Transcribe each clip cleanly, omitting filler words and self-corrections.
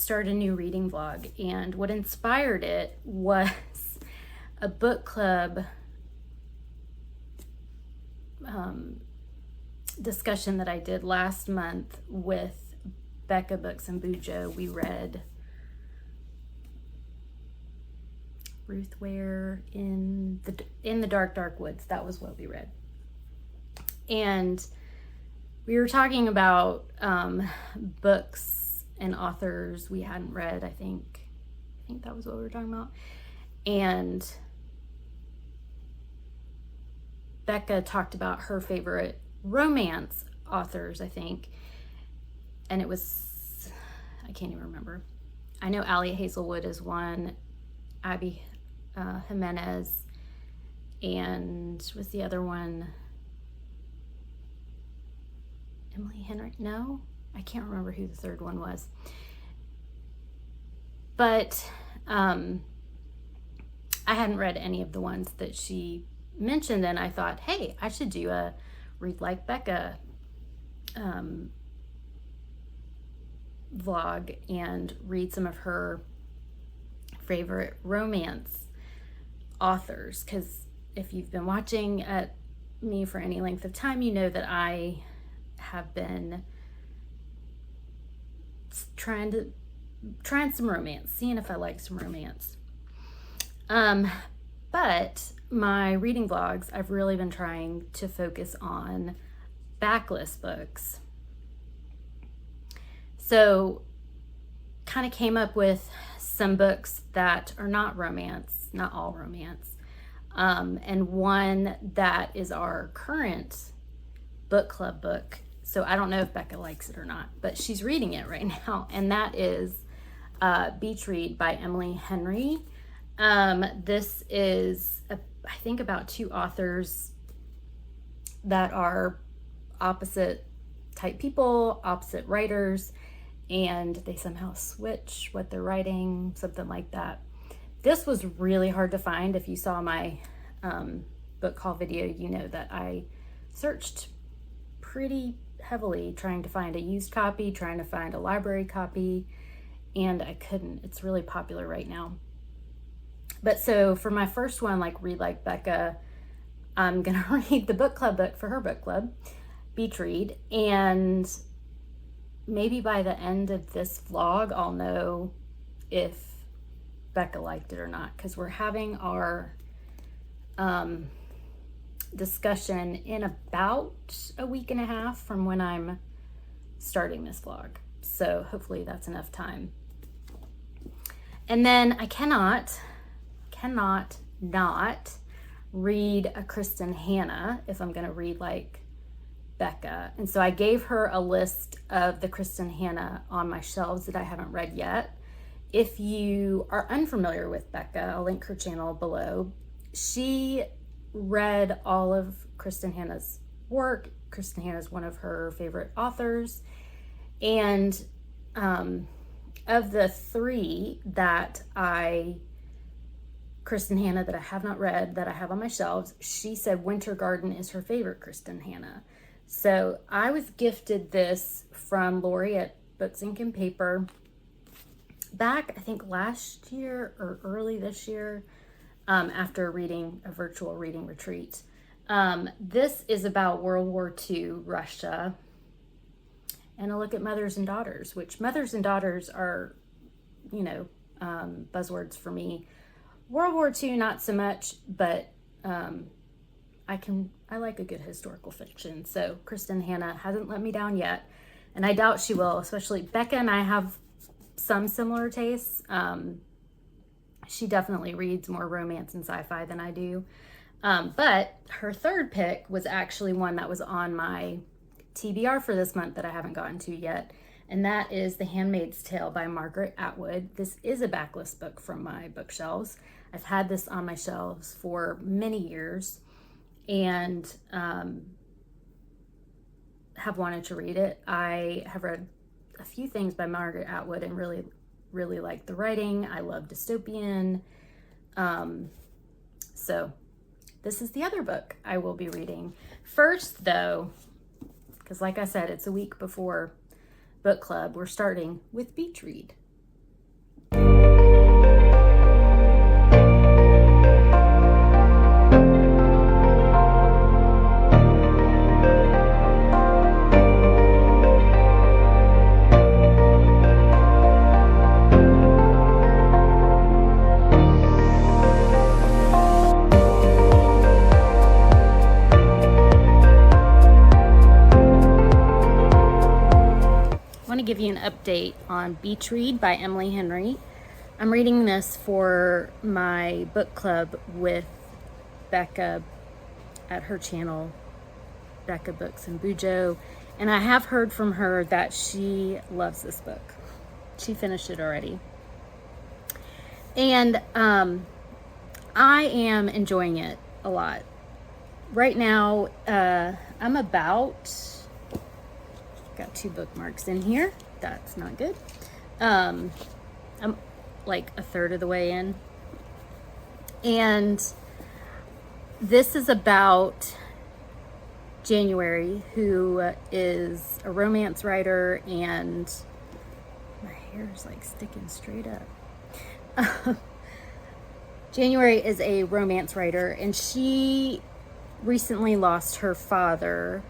start a new reading vlog, and what inspired it was a book club discussion that I did last month with Bekah Books and Bujo. We read Ruth Ware in the Dark Woods. That was what we read. And we were talking about books and authors we hadn't read. I think that was what we were talking about. And Bekah talked about her favorite romance authors, I think. And it was, I can't even remember. I know Allie Hazelwood is one, Abby Jimenez, and was the other one Emily Henry? No, I can't remember who the third one was. But I hadn't read any of the ones that she mentioned, and I thought, hey, I should do a Read Like Bekah vlog and read some of her favorite romance authors, because if you've been watching me for any length of time, you know that I have been trying some romance, seeing if I like some romance. But my reading vlogs, I've really been trying to focus on backlist books. So kind of came up with some books that are not romance, not all romance, and one that is our current book club book. So I don't know if Bekah likes it or not, but she's reading it right now, and that is Beach Read by Emily Henry. This is, I think, about two authors that are opposite type people, opposite writers, and they somehow switch what they're writing, something like that. This was really hard to find. If you saw my book haul video, you know that I searched pretty heavily trying to find a used copy, trying to find a library copy, and I couldn't. It's really popular right now. But so for my first one, like Read Like Bekah, I'm gonna read the book club book for her book club, Beach Read, and maybe by the end of this vlog, I'll know if Bekah liked it or not, because we're having our discussion in about a week and a half from when I'm starting this vlog. So hopefully that's enough time. And then I cannot not read a Kristin Hannah if I'm going to read like Bekah. And so I gave her a list of the Kristin Hannah on my shelves that I haven't read yet. If you are unfamiliar with Bekah, I'll link her channel below. She read all of Kristin Hannah's work. Kristin Hannah is one of her favorite authors. And of the three that Kristin Hannah that I have not read, that I have on my shelves, she said Winter Garden is her favorite Kristin Hannah. So I was gifted this from Lori at Books, Ink, and Paper back, I think last year or early this year, after reading a virtual reading retreat. This is about World War II Russia, and a look at mothers and daughters, which mothers and daughters are, buzzwords for me. World War II, not so much, but I like a good historical fiction. So Kristin Hannah hasn't let me down yet, and I doubt she will, especially Bekah and I have some similar tastes. She definitely reads more romance and sci-fi than I do. But her third pick was actually one that was on my TBR for this month that I haven't gotten to yet, and that is The Handmaid's Tale by Margaret Atwood. This is a backlist book from my bookshelves. I've had this on my shelves for many years and have wanted to read it. I have read a few things by Margaret Atwood and really, really like the writing. I love dystopian. So this is the other book I will be reading. First, though, because like I said, it's a week before book club, we're starting with Beach Read. give you an update on Beach Read by Emily Henry. I'm reading this for my book club with Bekah at her channel, Bekah Books and Bujo, and I have heard from her that she loves this book. She finished it already. And I am enjoying it a lot. Right now, I'm got 2 bookmarks in here. That's not good. I'm like a third of the way in. And this is about January, who is a romance writer, and my hair is like sticking straight up. January is a romance writer, and she recently lost her father,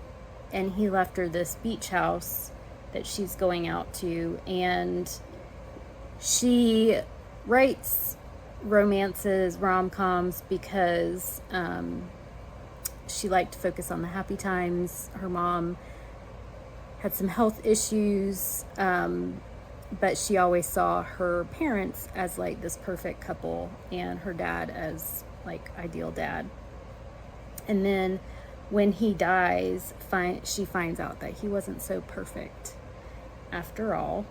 and he left her this beach house that she's going out to, and she writes romances, rom-coms, because she liked to focus on the happy times. Her mom had some health issues, but she always saw her parents as like this perfect couple, and her dad as like ideal dad. And then when he dies, she finds out that he wasn't so perfect after all.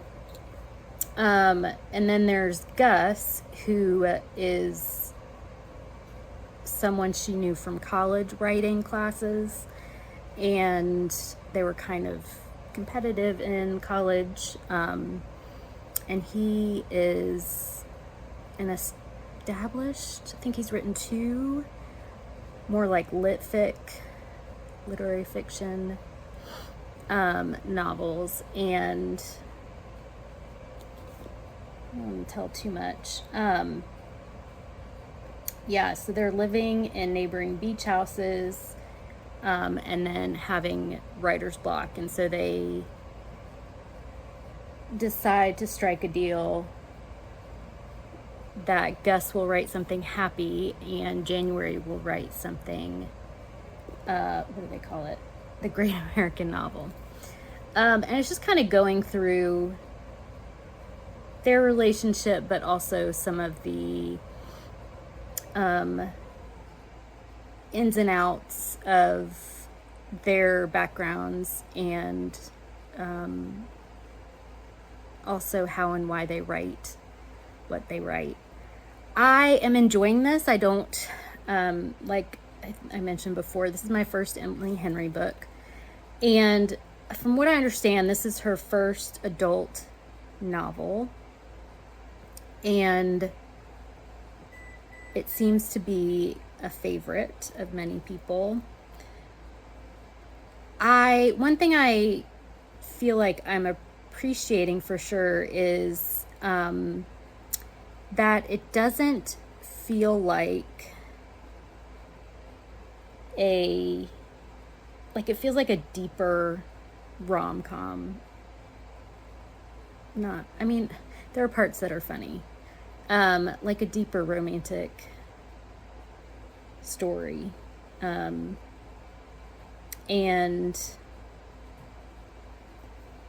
And then there's Gus, who is someone she knew from college writing classes, and they were kind of competitive in college. And he is an established, I think he's written 2 more like literary fiction novels, and I don't want to tell too much. Yeah, so they're living in neighboring beach houses, and then having writer's block, and so they decide to strike a deal that Gus will write something happy and January will write something, what do they call it? The Great American Novel. And it's just kind of going through their relationship, but also some of the ins and outs of their backgrounds, and also how and why they write what they write. I am enjoying this. I don't, like I mentioned before, this is my first Emily Henry book. And from what I understand, this is her first adult novel. And it seems to be a favorite of many people. One thing I feel like I'm appreciating for sure is that it doesn't feel like it feels like a deeper rom-com. There are parts that are funny. Like a deeper romantic story. And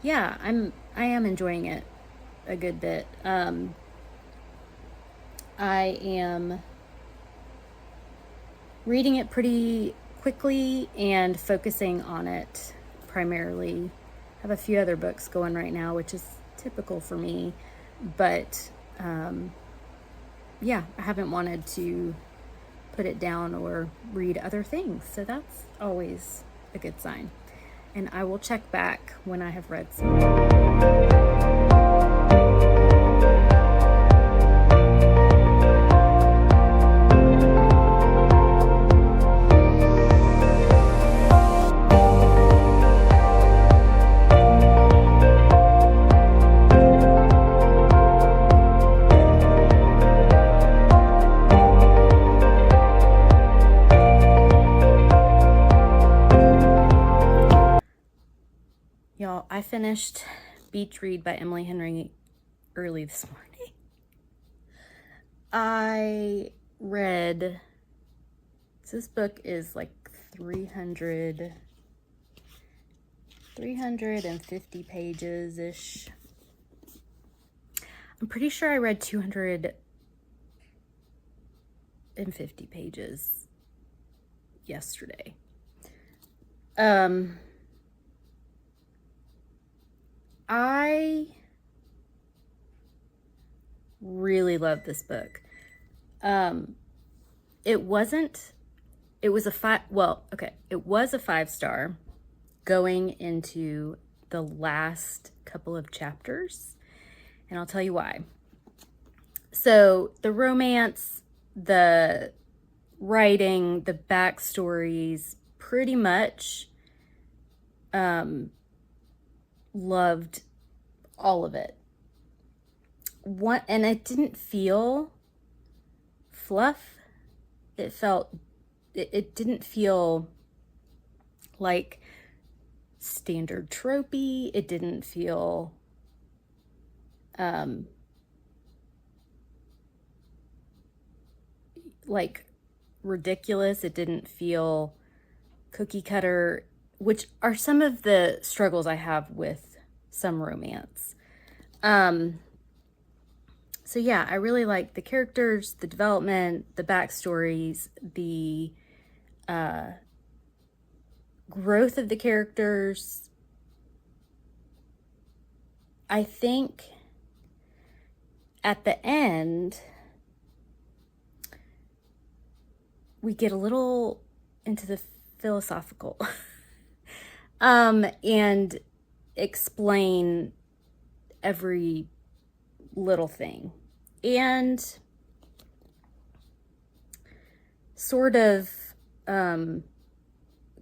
yeah, I am enjoying it a good bit. I am reading it pretty quickly and focusing on it primarily. I have a few other books going right now, which is typical for me, but yeah, I haven't wanted to put it down or read other things, so that's always a good sign. And I will check back when I have read some. Y'all, I finished Beach Read by Emily Henry early this morning. This book is like 300 350 pages-ish. I'm pretty sure I read 250 pages yesterday. I really love this book. It was a 5-star going into the last couple of chapters, and I'll tell you why. So the romance, the writing, the backstories, pretty much loved all of it. And it didn't feel fluff. It didn't feel like standard tropey. It didn't feel like ridiculous. It didn't feel cookie cutter, which are some of the struggles I have with some romance. So yeah, I really like the characters, the development, the backstories, the growth of the characters. I think at the end, we get a little into the philosophical and explain every little thing, and sort of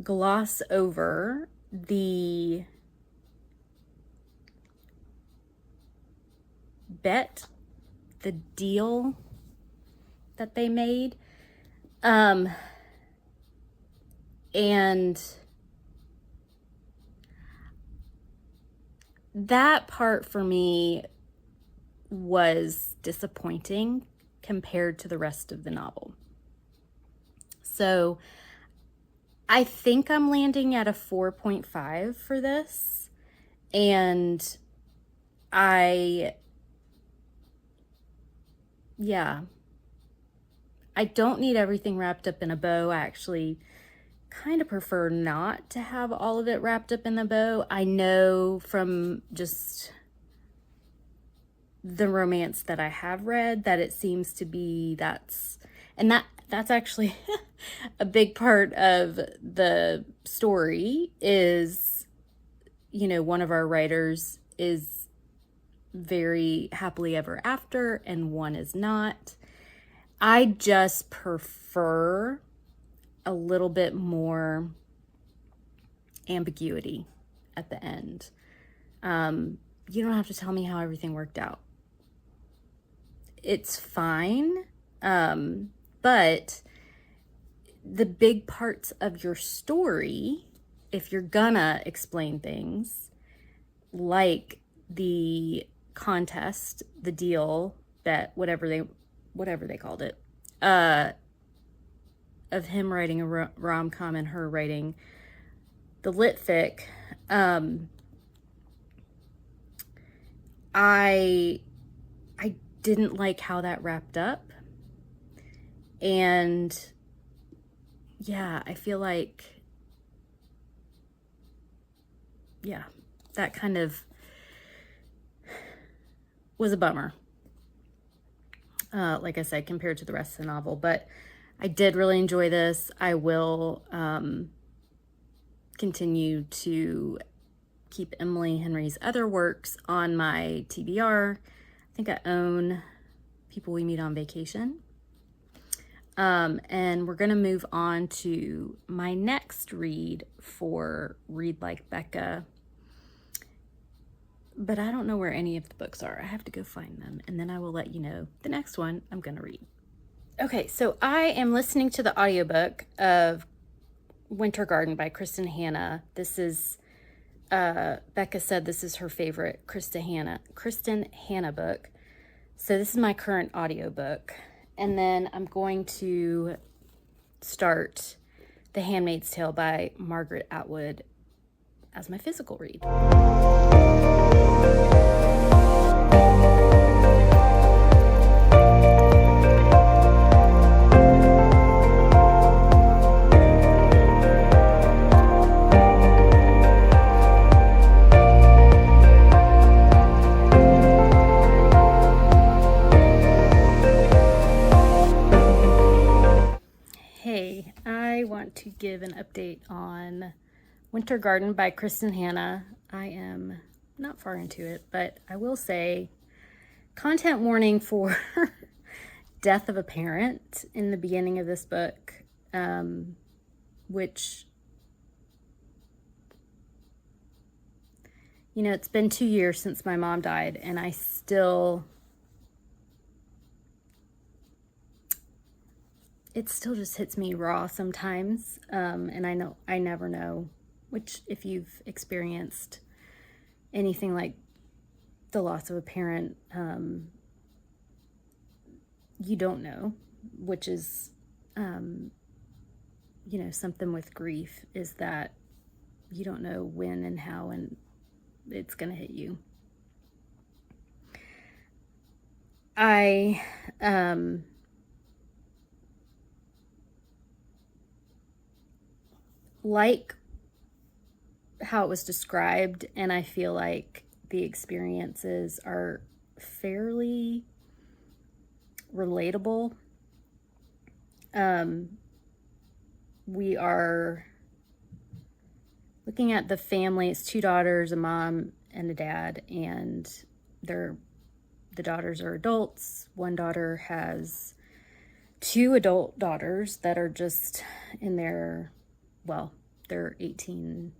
gloss over the deal that they made. And that part for me was disappointing compared to the rest of the novel. So I think I'm landing at a 4.5 for this. And I don't need everything wrapped up in a bow. I actually kind of prefer not to have all of it wrapped up in the bow. I know from just the romance that I have read that it seems to be that's actually a big part of the story is, one of our writers is very happily ever after and one is not. I just prefer a little bit more ambiguity at the end. You don't have to tell me how everything worked out. It's fine, but the big parts of your story, if you're gonna explain things, like the contest, the deal, that whatever they called it, of him writing a rom-com and her writing the lit fic, I didn't like how that wrapped up. And yeah, I feel like, that kind of was a bummer. Like I said, compared to the rest of the novel, but I did really enjoy this. I will continue to keep Emily Henry's other works on my TBR. I think I own People We Meet on Vacation. And we're going to move on to my next read for Read Like Bekah. But I don't know where any of the books are. I have to go find them, and then I will let you know the next one I'm going to read. Okay, so I am listening to the audiobook of Winter Garden by Kristin Hannah. This is, Bekah said this is her favorite Kristin Hannah book. So this is my current audiobook. And then I'm going to start The Handmaid's Tale by Margaret Atwood as my physical read. Hey, I want to give an update on Winter Garden by Kristin Hannah. I am not far into it, but I will say content warning for death of a parent in the beginning of this book, which, you know, it's been 2 years since my mom died, and I still... it still just hits me raw sometimes, and I know I never know, which if you've experienced anything like the loss of a parent, you don't know, which is, you know, something with grief is that you don't know when and how and it's going to hit you. I like how it was described, and I feel like the experiences are fairly relatable. We are looking at the family. It's 2 daughters, a mom and a dad, and the daughters are adults. One daughter has 2 adult daughters that are just in their, well, they're 18.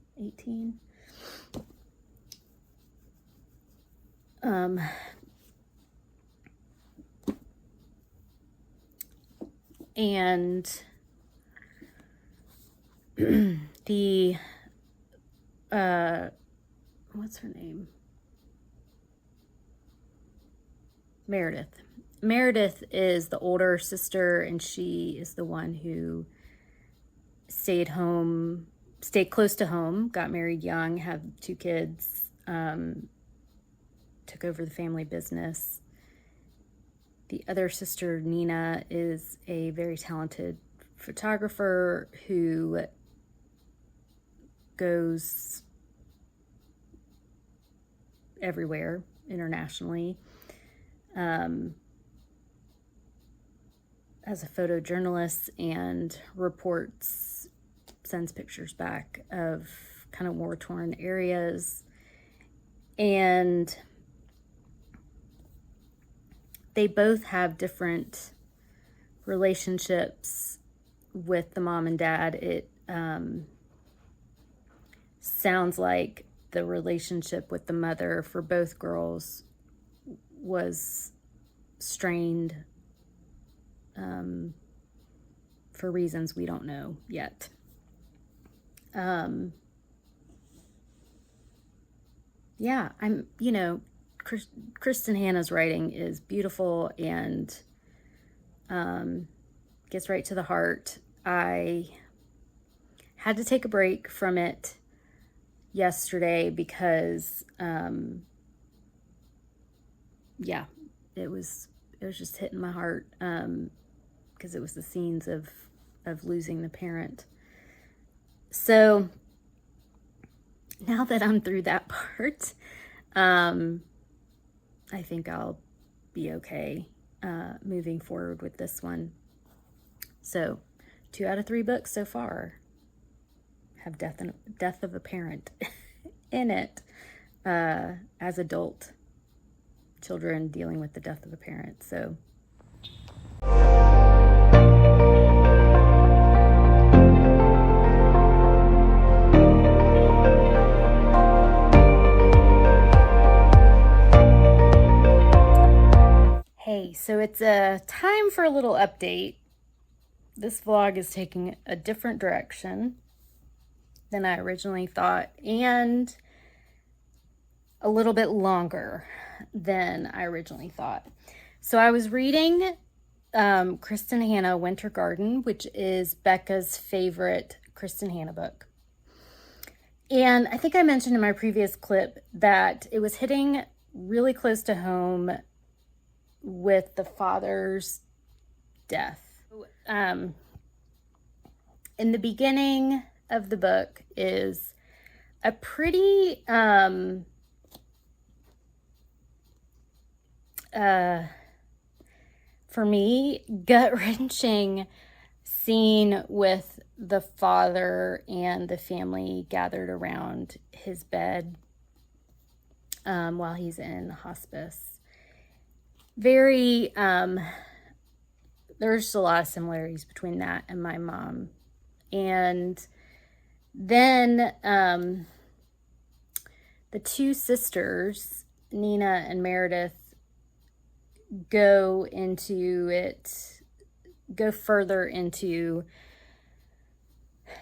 And the, what's her name? Meredith. Meredith is the older sister, and she is the one who stayed close to home, got married young, had 2 kids, took over the family business. The other sister, Nina, is a very talented photographer who goes everywhere internationally as a photojournalist and sends pictures back of kind of war-torn areas. And they both have different relationships with the mom and dad. It sounds like the relationship with the mother for both girls was strained for reasons we don't know yet. Yeah, Kristin Hannah's writing is beautiful and gets right to the heart. I had to take a break from it yesterday because, yeah, it was just hitting my heart because it was the scenes of losing the parent. So now that I'm through that part, I think I'll be okay moving forward with this one. So 2 out of 3 books so far have death of a parent in it, as adult children dealing with the death of a parent. So hey, so it's a time for a little update. This vlog is taking a different direction than I originally thought, and a little bit longer than I originally thought. So I was reading Kristin Hannah, Winter Garden, which is Bekah's favorite Kristin Hannah book. And I think I mentioned in my previous clip that it was hitting really close to home with the father's death. In the beginning of the book is a pretty for me, gut-wrenching scene with the father and the family gathered around his bed while he's in hospice. Very, there's just a lot of similarities between that and my mom. And then the two sisters, Nina and Meredith, go further into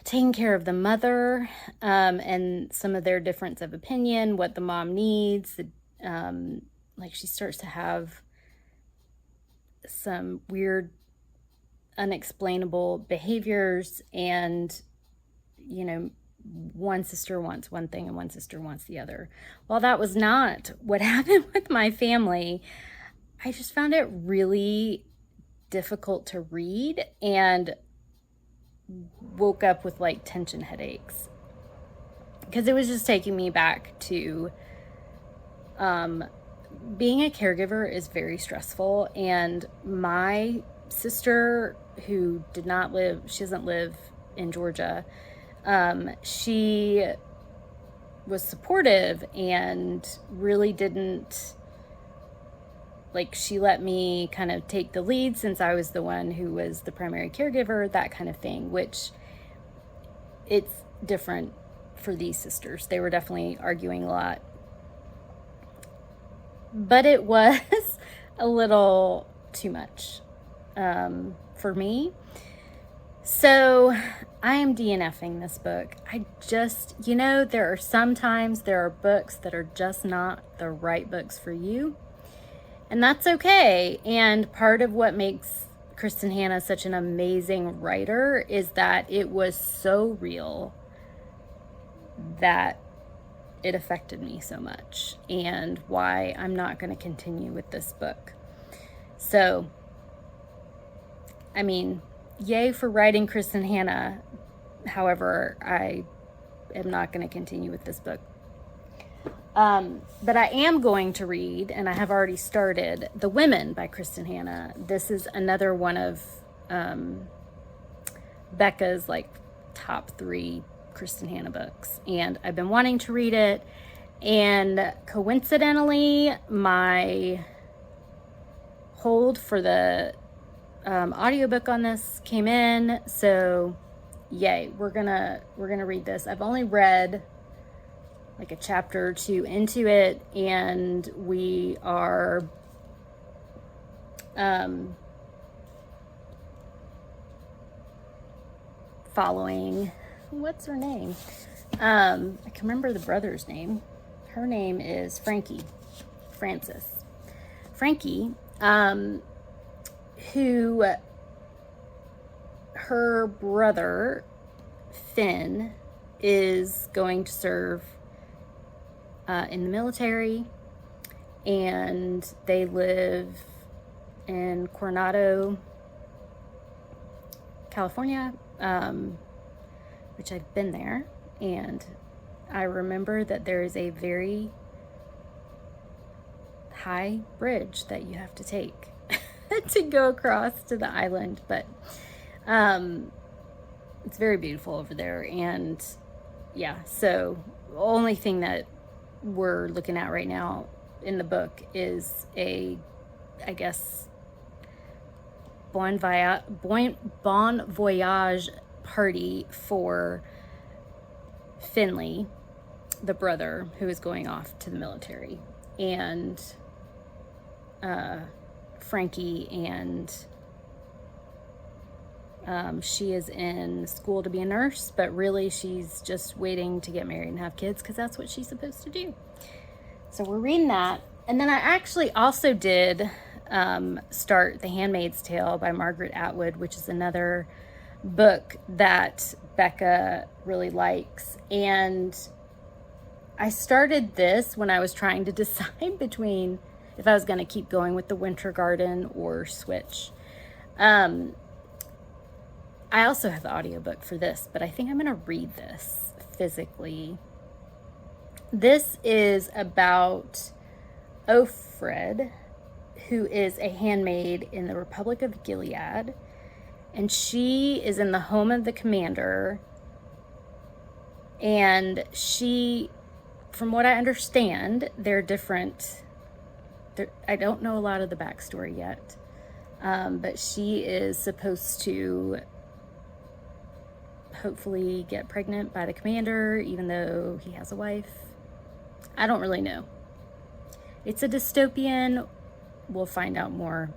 taking care of the mother and some of their difference of opinion, what the mom needs. Like she starts to have some weird, unexplainable behaviors, and one sister wants one thing and one sister wants the other. Well, that was not what happened with my family. I just found it really difficult to read and woke up with like tension headaches because it was just taking me back to being a caregiver is very stressful. And my sister, who she doesn't live in Georgia, she was supportive and really didn't, like, she let me kind of take the lead since I was the one who was the primary caregiver, that kind of thing, which it's different for these sisters. They were definitely arguing a lot. But it was a little too much for me. So I am DNFing this book. I just, there are books that are just not the right books for you. And that's okay. And part of what makes Kristin Hannah such an amazing writer is that it was so real that it affected me so much, and why I'm not going to continue with this book. So, I mean, yay for writing Kristin Hannah. However, I am not going to continue with this book. But I am going to read, and I have already started, The Women by Kristin Hannah. This is another one of Bekah's top 3 Kristin Hannah books, and I've been wanting to read it. And coincidentally, my hold for the audiobook on this came in, so yay, we're gonna read this. I've only read like a chapter or 2 into it, and we are following, what's her name? I can remember the brother's name. Her name is Frances. Frankie, who, her brother, Finn, is going to serve in the military, and they live in Coronado, California, which I've been there, and I remember that there is a very high bridge that you have to take to go across to the island, but it's very beautiful over there. And yeah, so the only thing that we're looking at right now in the book is I guess bon voyage party for Finley, the brother who is going off to the military, and Frankie, and she is in school to be a nurse, but really she's just waiting to get married and have kids because that's what she's supposed to do. So we're reading that. And then I actually also did start The Handmaid's Tale by Margaret Atwood, which is another book that Bekah really likes. And I started this when I was trying to decide between if I was going to keep going with the Winter Garden or switch. I also have the audiobook for this, but I think I'm going to read this physically. This is about Offred, who is a handmaid in the Republic of Gilead, and she is in the home of the commander, and she, from what I understand, they're different. I don't know a lot of the backstory yet, but she is supposed to hopefully get pregnant by the commander, even though he has a wife. I don't really know. It's a dystopian. We'll find out more.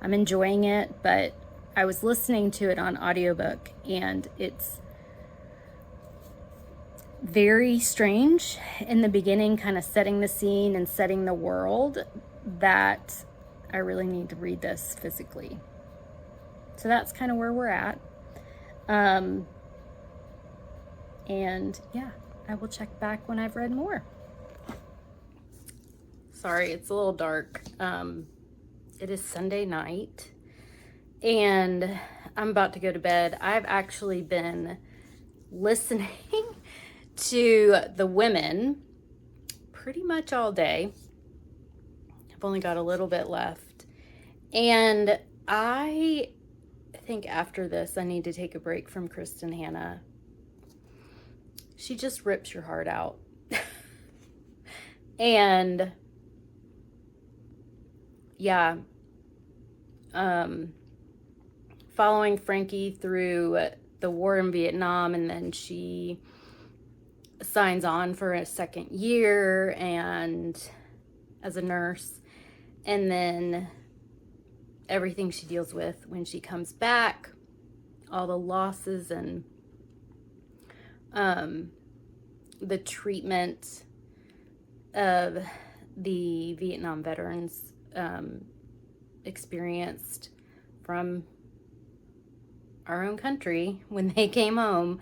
I'm enjoying it, but I was listening to it on audiobook, and it's very strange in the beginning, kind of setting the scene and setting the world, that I really need to read this physically. So that's kind of where we're at. And yeah, I will check back when I've read more. Sorry, it's a little dark. It is Sunday night, and I'm about to go to bed. I've actually been listening to the women pretty much all day. I've only got a little bit left, and I think after this I need to take a break from Kristin Hannah. She just rips your heart out. And yeah, following Frankie through the war in Vietnam, and then she signs on for a second year and as a nurse, and then everything she deals with when she comes back, all the losses and the treatment of the Vietnam veterans experienced from our own country when they came home,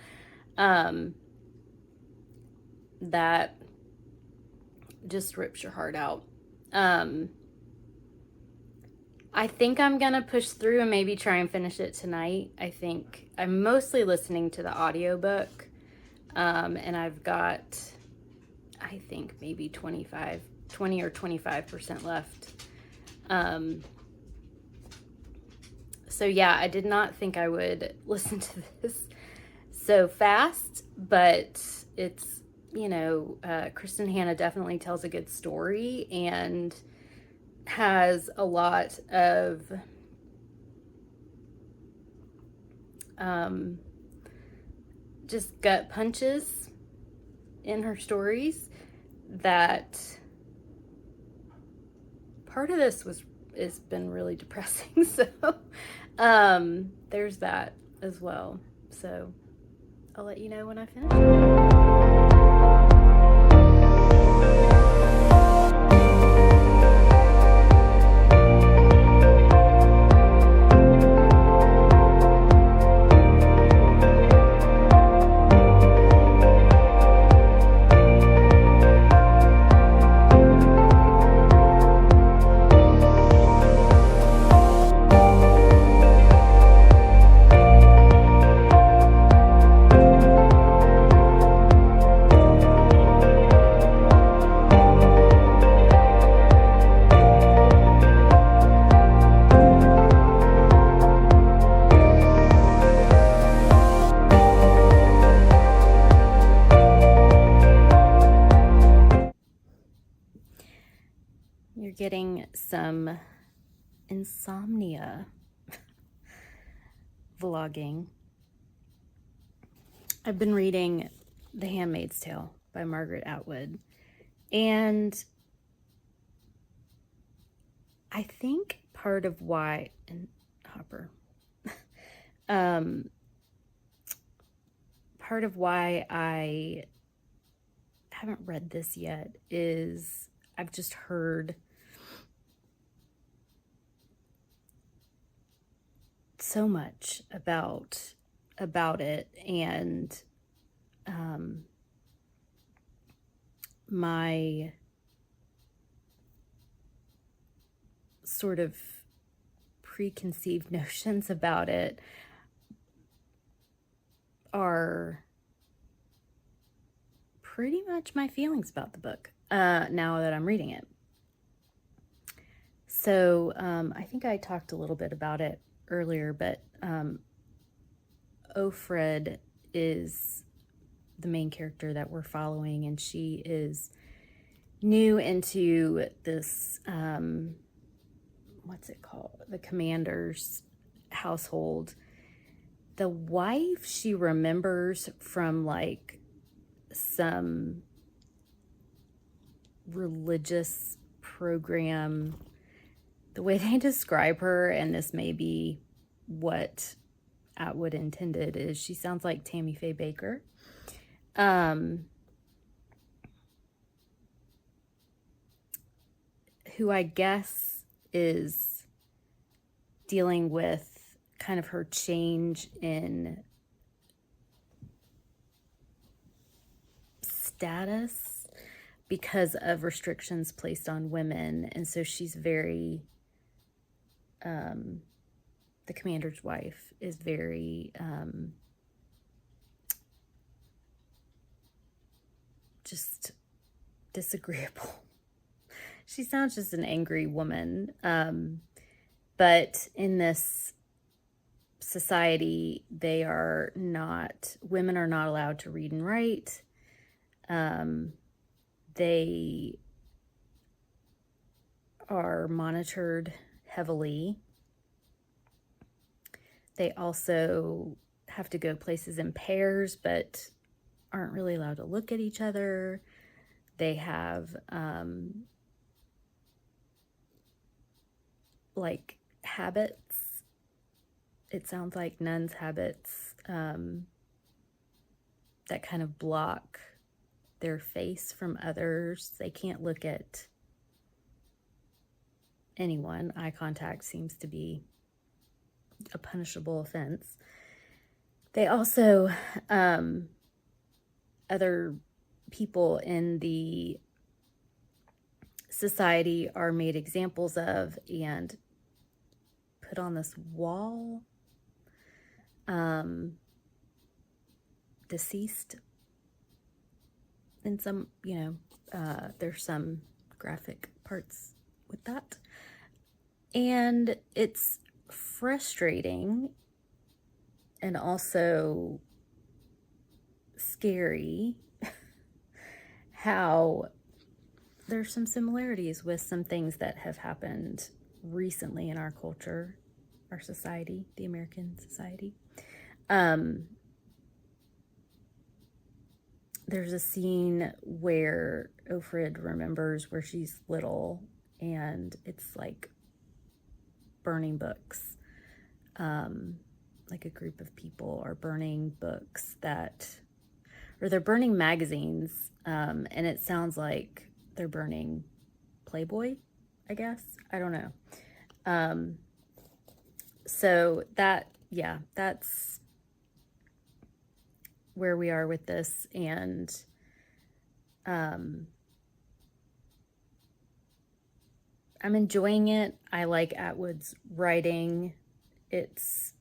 that just rips your heart out. I think I'm gonna push through and maybe try and finish it tonight. I think I'm mostly listening to the audiobook, and I've got, I think, maybe 20 or 25% left. So yeah, I did not think I would listen to this so fast, but it's, Kristin Hannah definitely tells a good story and has a lot of just gut punches in her stories, that part of this has been really depressing. So there's that as well. So I'll let you know when I finish. Getting some insomnia vlogging. I've been reading The Handmaid's Tale by Margaret Atwood, and I think part of why, and Hopper, part of why I haven't read this yet is I've just heard so much about it, and my sort of preconceived notions about it are pretty much my feelings about the book now that I'm reading it. So I think I talked a little bit about it earlier, but Offred is the main character that we're following, and she is new into this, what's it called? The commander's household. The wife she remembers from like some religious program. The way they describe her, and this may be what Atwood intended, is she sounds like Tammy Faye Baker. Who I guess is dealing with kind of her change in status because of restrictions placed on women. And so she's very, the commander's wife is very, just disagreeable. She sounds just an angry woman. But in this society, women are not allowed to read and write. They are monitored heavily. They also have to go places in pairs, but aren't really allowed to look at each other. They have like habits. It sounds like nuns' habits that kind of block their face from others. They can't look at anyone. Eye contact seems to be a punishable offense. They also, other people in the society are made examples of and put on this wall. Deceased in some, there's some graphic parts with that. And it's frustrating and also scary how there's some similarities with some things that have happened recently in our culture, our society, the American society. There's a scene where Offred remembers where she's little, and it's like burning books. Like a group of people are burning books or they're burning magazines, and it sounds like they're burning Playboy, I guess. I don't know. So that's where we are with this. And I'm enjoying it. I like Atwood's writing. It's,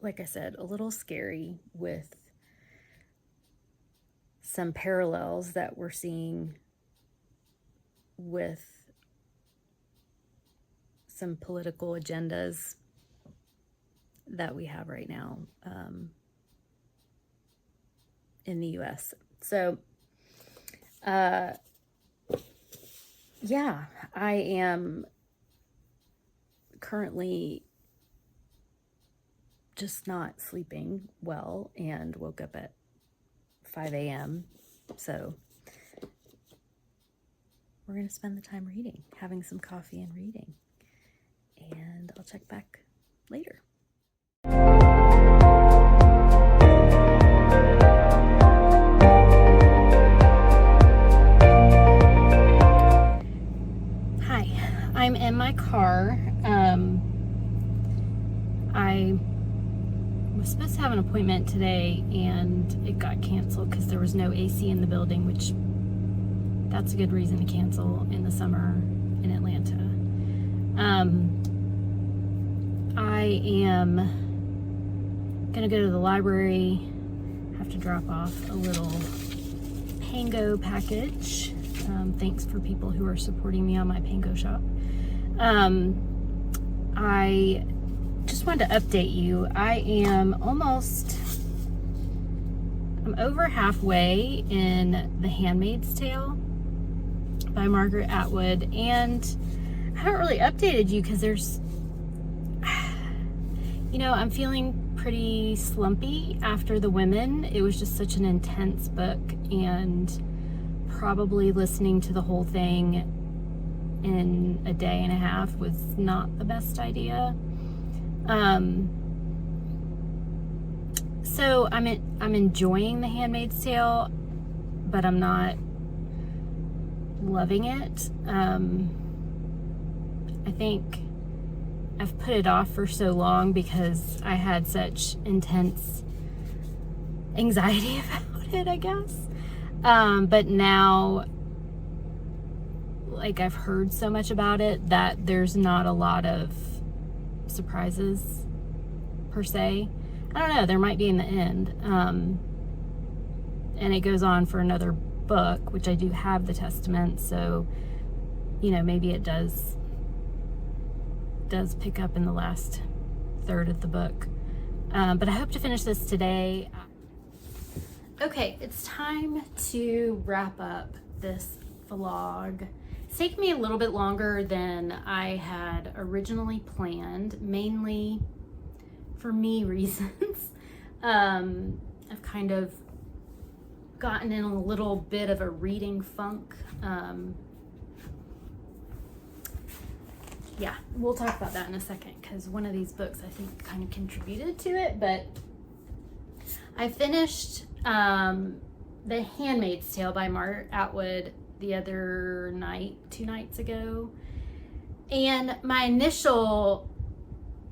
like I said, a little scary with some parallels that we're seeing with some political agendas that we have right now in the US. So, I am currently just not sleeping well and woke up at 5 a.m. So we're going to spend the time reading, having some coffee and reading. And I'll check back later. Hi, I'm in my car. I was supposed to have an appointment today and it got canceled because there was no AC in the building, which that's a good reason to cancel in the summer in Atlanta. I am gonna go to the library. Have to drop off a little Pango package. Thanks for people who are supporting me on my Pango shop. I just wanted to update you. I'm over halfway in The Handmaid's Tale by Margaret Atwood, and I haven't really updated you because I'm feeling pretty slumpy after The Women. It was just such an intense book, and probably listening to the whole thing in a day and a half was not the best idea. So I'm enjoying The Handmaid's Tale, but I'm not loving it. I think I've put it off for so long because I had such intense anxiety about it, I guess. But now, like, I've heard so much about it that there's not a lot of surprises per se. I don't know, there might be in the end. And it goes on for another book, which I do have the testament, so maybe it does pick up in the last third of the book. But I hope to finish this today. Okay, it's time to wrap up this vlog. It's taken me a little bit longer than I had originally planned, mainly for me reasons. I've kind of gotten in a little bit of a reading funk. Yeah, we'll talk about that in a second, because one of these books I think kind of contributed to it. But I finished The Handmaid's Tale by Margaret Atwood the other night, 2 nights ago. And my initial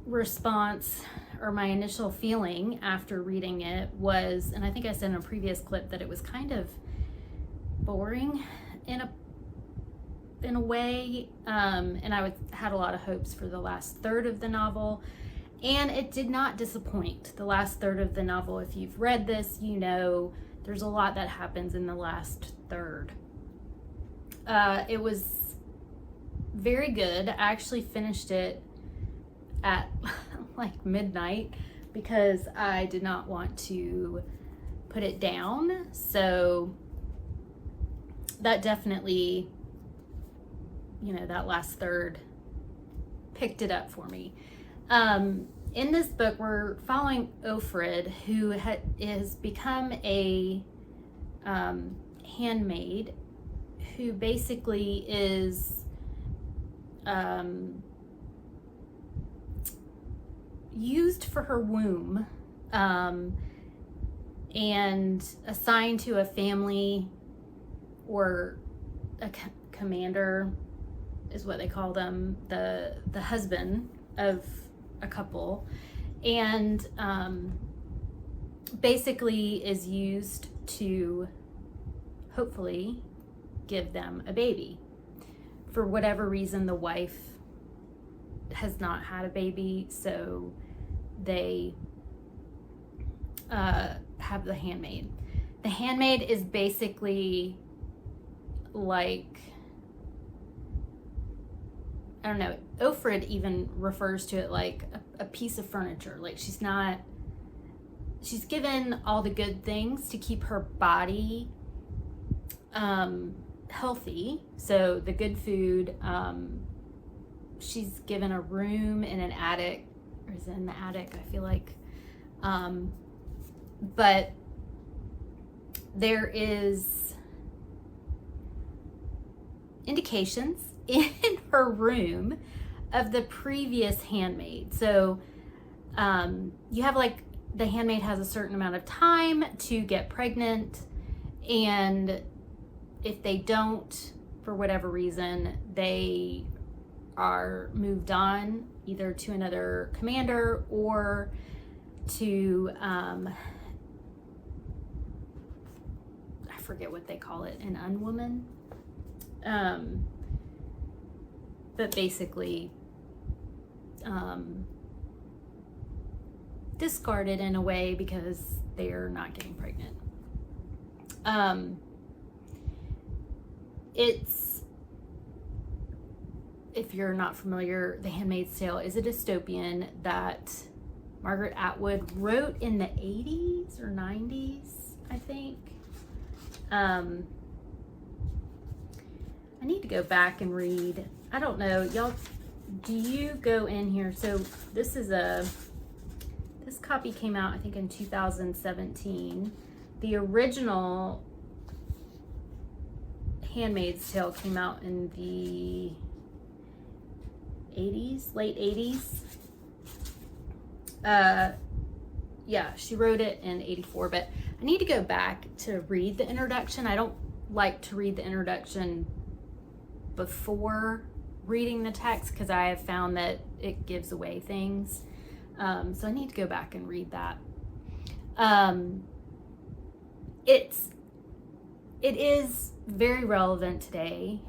response, or my initial feeling after reading it was, and I think I said in a previous clip, that it was kind of boring in a way, and I had a lot of hopes for the last third of the novel, and it did not disappoint. The last third of the novel, if you've read this, there's a lot that happens in the last third. It was very good. I actually finished it at like midnight because I did not want to put it down, so that definitely, that last third picked it up for me. In this book, we're following Offred, who has become a handmaid, who basically is used for her womb, and assigned to a family, or a commander is what they call them, the husband of a couple, and basically is used to hopefully give them a baby. For whatever reason, the wife has not had a baby, so they have the handmaid. The handmaid is basically like, I don't know, Offred even refers to it like a piece of furniture. Like, she's given all the good things to keep her body healthy. So the good food, she's given a room in an attic, or is it in the attic, I feel like. But there is indications in her room of the previous handmaid. So you have, like, the handmaid has a certain amount of time to get pregnant, and if they don't, for whatever reason, they are moved on either to another commander or to I forget what they call it, an unwoman, But basically discarded in a way because they're not getting pregnant. It's, if you're not familiar, The Handmaid's Tale is a dystopian that Margaret Atwood wrote in the 80s or 90s, I think. I need to go back and read. I don't know, y'all, do you go in here? So this copy came out, I think, in 2017. The original Handmaid's Tale came out in the 80s, late 80s. Yeah, she wrote it in 84, but I need to go back to read the introduction. I don't like to read the introduction before reading the text because I have found that it gives away things. So I need to go back and read that. It is very relevant today,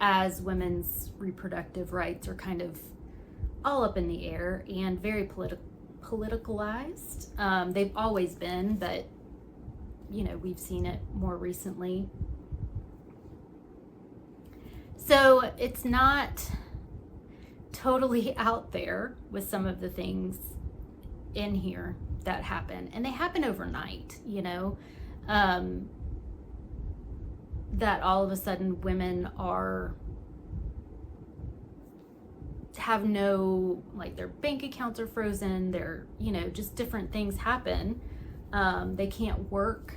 as women's reproductive rights are kind of all up in the air and very politicalized. They've always been, but you know, we've seen it more recently. So it's not totally out there with some of the things in here that happen, and they happen overnight, you know, that all of a sudden women have no, like, their bank accounts are frozen, they're, you know, just different things happen. They can't work.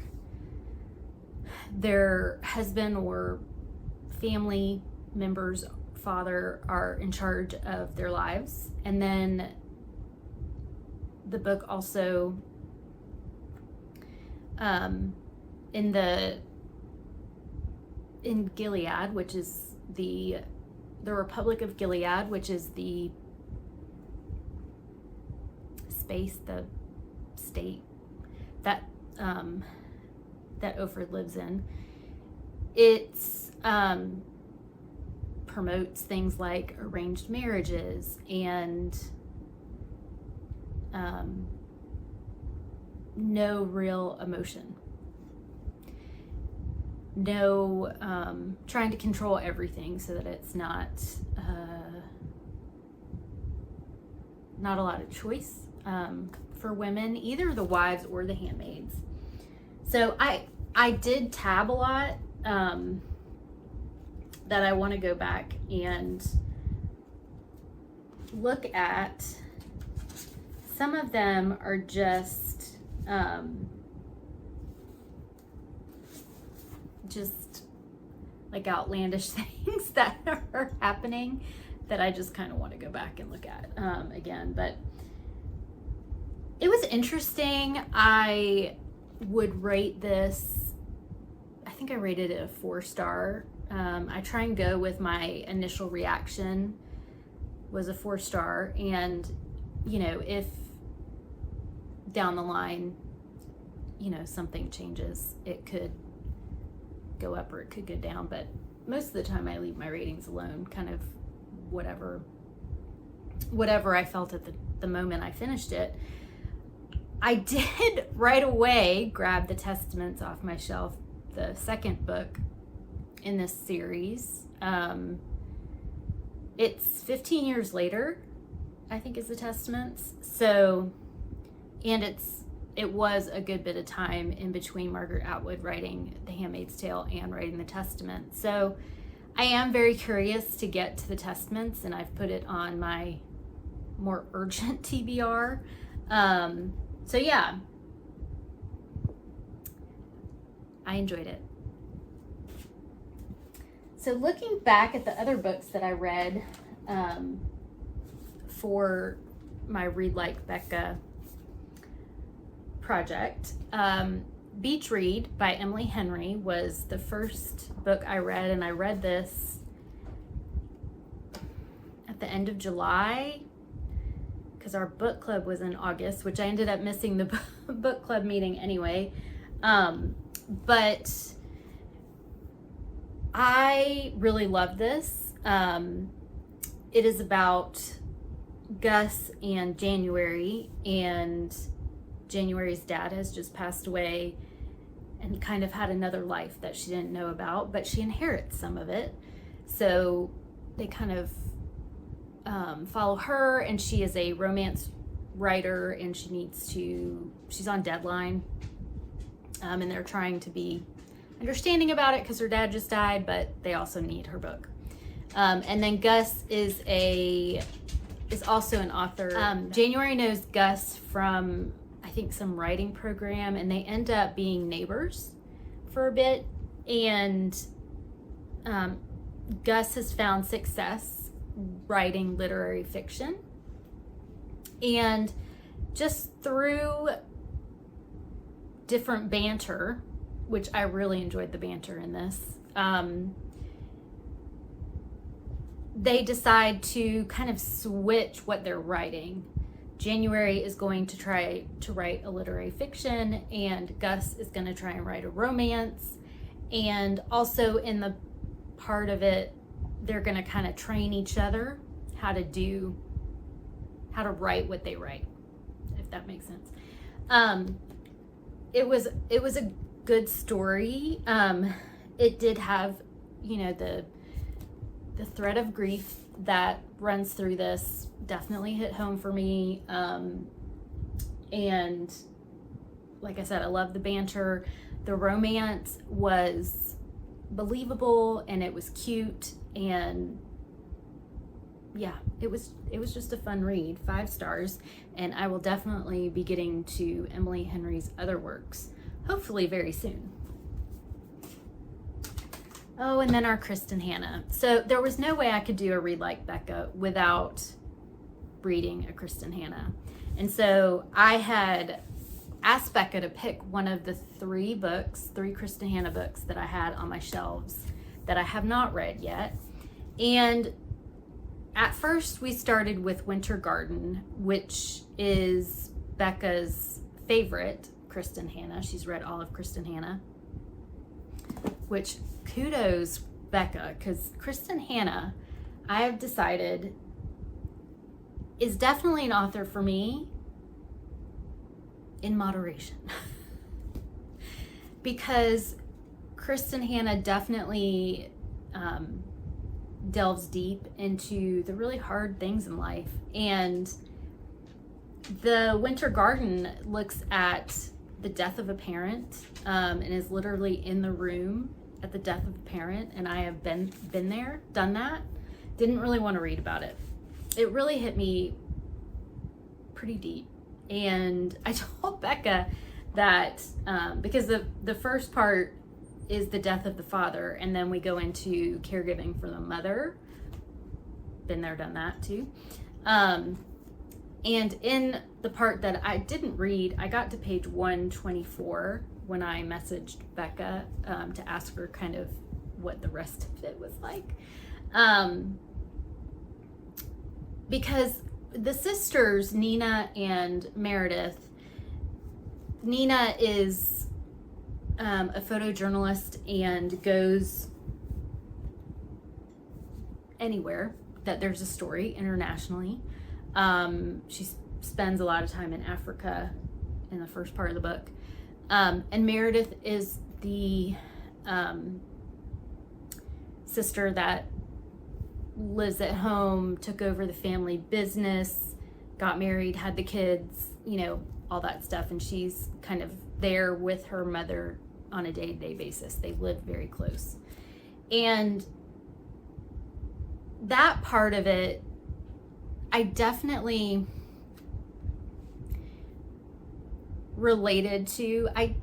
Their husband or family members, father, are in charge of their lives. And then the book also, in Gilead, which is the Republic of Gilead, which is the state that Oprah lives in. It's promotes things like arranged marriages and no real emotion. No, trying to control everything so that it's not a lot of choice for women, either the wives or the handmaids. So I did tab a lot that I want to go back and look at. Some of them are just like outlandish things that are happening that I just kind of want to go back and look at again. But it was interesting. I would rate this, I think I rated it a 4-star. I try and go with my initial reaction was a 4-star, and you know, if down the line, you know, something changes, it could go up or it could go down, but most of the time I leave my ratings alone, kind of whatever I felt at the moment I finished it. I did right away grab the Testaments off my shelf, the second book in this series. It's 15 years later, I think, is the Testaments. So, and it was a good bit of time in between Margaret Atwood writing The Handmaid's Tale and writing the Testament. So I am very curious to get to the Testaments, and I've put it on my more urgent TBR. So yeah, I enjoyed it. So looking back at the other books that I read for my Read Like Bekah project, Beach Read by Emily Henry was the first book I read, and I read this at the end of July because our book club was in August, which I ended up missing the book club meeting anyway. But I really love this. It is about Gus and January, and January's dad has just passed away and kind of had another life that she didn't know about, but she inherits some of it. So they kind of follow her, and she is a romance writer, and she's on deadline, and they're trying to be understanding about it because her dad just died, but they also need her book. And then Gus is also an author. January knows Gus from, I think, some writing program, and they end up being neighbors for a bit. And Gus has found success writing literary fiction. And just through different banter, which I really enjoyed the banter in this, they decide to kind of switch what they're writing. January is going to try to write a literary fiction, and Gus is going to try and write a romance. And also in the part of it, they're going to kind of train each other how to write what they write, if that makes sense. It was a good story. It did have, the thread of grief that runs through this definitely hit home for me. And like I said, I love the banter. The romance was believable, and it was cute, and yeah, it was just a fun read. 5 stars, and I will definitely be getting to Emily Henry's other works, hopefully very soon. Oh, and then our Kristin Hannah. So there was no way I could do a read like Bekah without reading a Kristin Hannah. And so I had asked Bekah to pick one of the 3 Kristin Hannah books that I had on my shelves that I have not read yet. And at first we started with Winter Garden, which is Bekah's favorite Kristin Hannah. She's read all of Kristin Hannah, which kudos Bekah, because Kristin Hannah, I have decided, is definitely an author for me in moderation. Because Kristin Hannah definitely delves deep into the really hard things in life. And the Winter Garden looks at the death of a parent, and is literally in the room at the death of a parent. And I have been there, done that. Didn't really want to read about it. It really hit me pretty deep. And I told Bekah that because the first part is the death of the father, and then we go into caregiving for the mother. Been there, done that too. And in the part that I didn't read, I got to page 124 when I messaged Bekah to ask her kind of what the rest of it was like. Because the sisters, Nina and Meredith, Nina is a photojournalist and goes anywhere that there's a story internationally. She spends a lot of time in Africa in the first part of the book. And Meredith is the sister that lives at home, took over the family business, got married, had the kids, all that stuff. And she's kind of there with her mother on a day-to-day basis. They live very close. And that part of it, I definitely related to. I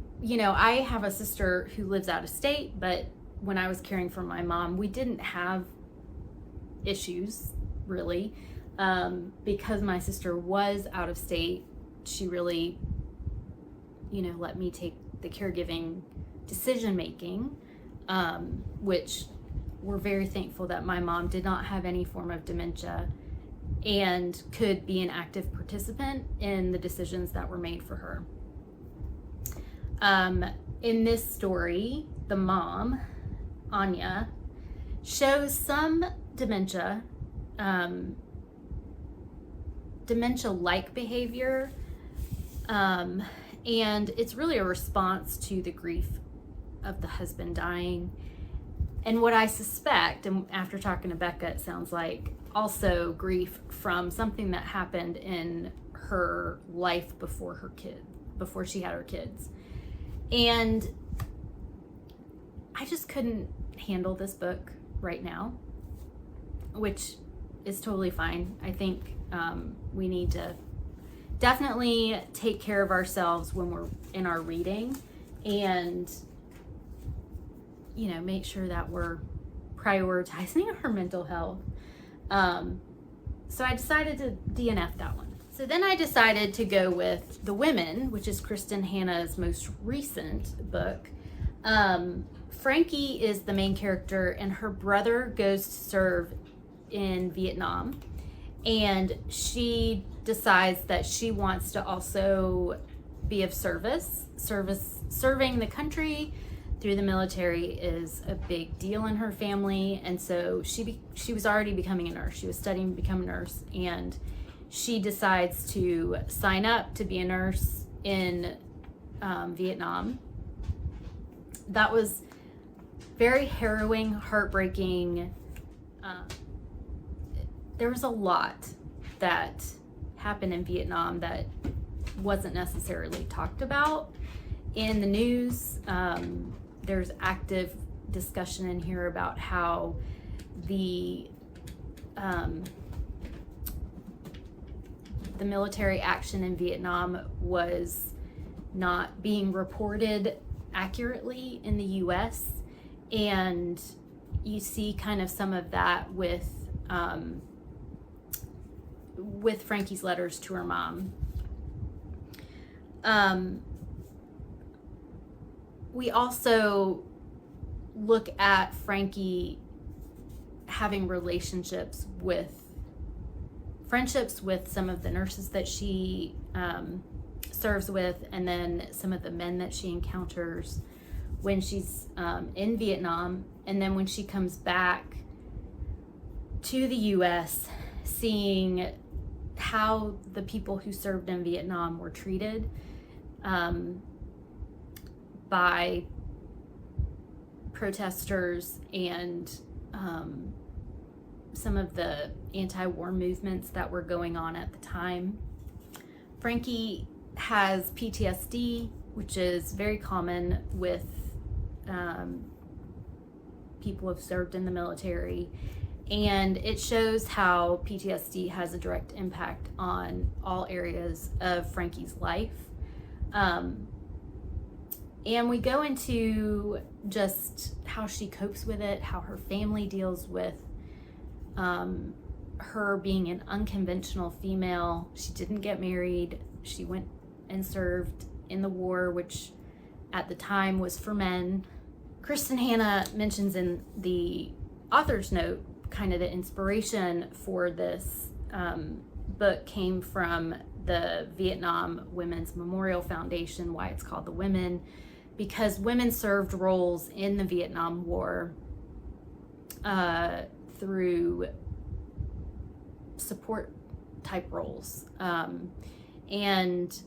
have a sister who lives out of state, but when I was caring for my mom, we didn't have issues really, because my sister was out of state. She really, let me take the caregiving decision making, which we're very thankful that my mom did not have any form of dementia and could be an active participant in the decisions that were made for her. In this story, the mom, Anya, shows some dementia-like behavior, and it's really a response to the grief of the husband dying. And what I suspect, and after talking to Bekah, it sounds like also grief from something that happened in her life before she had her kids. And I just couldn't handle this book right now, which is totally fine. I think we need to definitely take care of ourselves when we're in our reading, and make sure that we're prioritizing our mental health. So I decided to DNF that one. So then I decided to go with The Women, which is Kristin Hannah's most recent book. Frankie is the main character, and her brother goes to serve in Vietnam, and she decides that she wants to also be of service. Serving the country through the military is a big deal in her family, and so she was already becoming a nurse. She was studying to become a nurse, and she decides to sign up to be a nurse in Vietnam. That was very harrowing, heartbreaking. There was a lot that happened in Vietnam that wasn't necessarily talked about in the news. There's active discussion in here about how the military action in Vietnam was not being reported accurately in the US, and you see kind of some of that with Frankie's letters to her mom. We also look at Frankie having friendships with some of the nurses that she serves with, and then some of the men that she encounters when she's in Vietnam, and then when she comes back to the US, seeing how the people who served in Vietnam were treated by protesters and some of the anti-war movements that were going on at the time. Frankie has PTSD, which is very common with people who have served in the military, and it shows how PTSD has a direct impact on all areas of Frankie's life. And we go into just how she copes with it, how her family deals with her being an unconventional female. She didn't get married. She went and served in the war, which at the time was for men. Kristin Hannah mentions in the author's note kind of the inspiration for this book came from the Vietnam Women's Memorial Foundation. Why it's called The Women, because women served roles in the Vietnam War through support type roles, and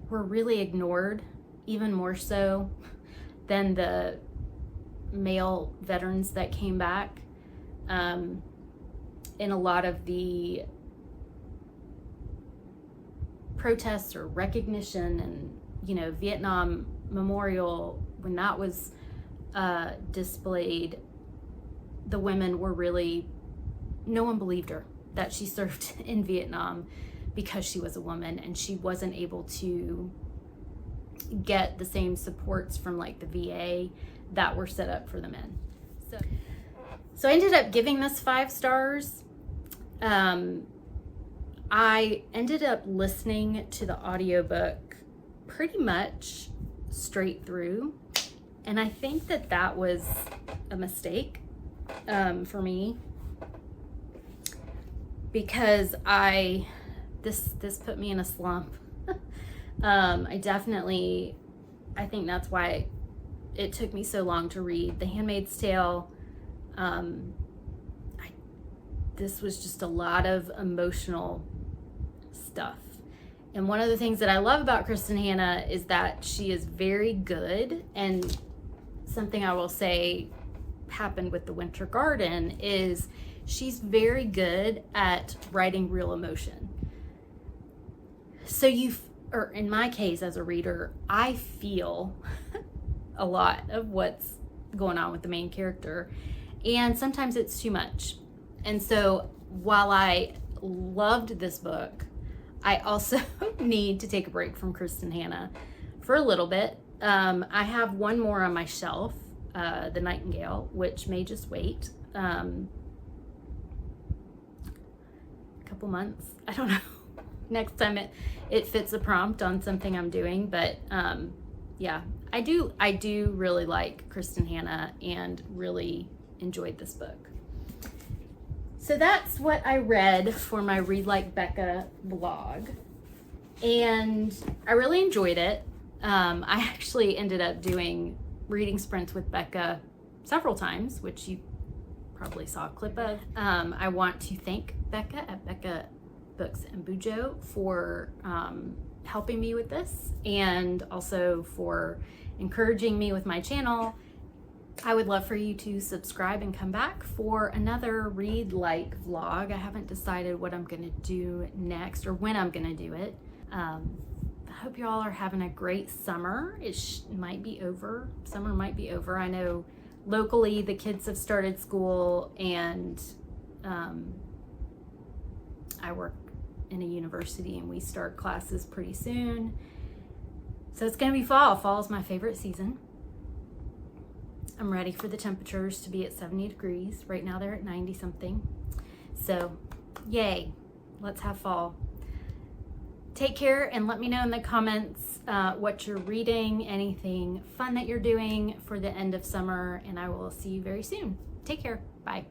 were really ignored, even more so than the male veterans that came back. In a lot of the protests or recognition, and Vietnam Memorial, when that was displayed, the women were really, no one believed her that she served in Vietnam because she was a woman, and she wasn't able to get the same supports from like the VA that were set up for the men. So I ended up giving this 5 stars. I ended up listening to the audiobook pretty much straight through, and I think that was a mistake for me, because this put me in a slump. I think that's why it took me so long to read The Handmaid's Tale. This was just a lot of emotional stuff. And one of the things that I love about Kristin Hannah is that she is very good, and something I will say happened with The Winter Garden is she's very good at writing real emotion. So or in my case as a reader, I feel a lot of what's going on with the main character, and sometimes it's too much. And so while I loved this book, I also need to take a break from Kristin Hannah for a little bit. I have one more on my shelf, The Nightingale, which may just wait a couple months. I don't know. Next time it fits a prompt on something I'm doing. But yeah, I do really like Kristin Hannah and really enjoyed this book. So that's what I read for my Read Like Bekah vlog, and I really enjoyed it. I actually ended up doing reading sprints with Bekah several times, which you probably saw a clip of. I want to thank Bekah at Bekah Books and Bujo for helping me with this, and also for encouraging me with my channel. I would love for you to subscribe and come back for another Read Like vlog. I haven't decided what I'm gonna do next or when I'm gonna do it. I hope you all are having a great summer. It might be over. Summer might be over. I know locally the kids have started school, and I work in a university and we start classes pretty soon. So it's gonna be fall. Fall is my favorite season. I'm ready for the temperatures to be at 70 degrees. Right now they're at 90 something. So yay, let's have fall. Take care, and let me know in the comments what you're reading, anything fun that you're doing for the end of summer, and I will see you very soon. Take care. Bye.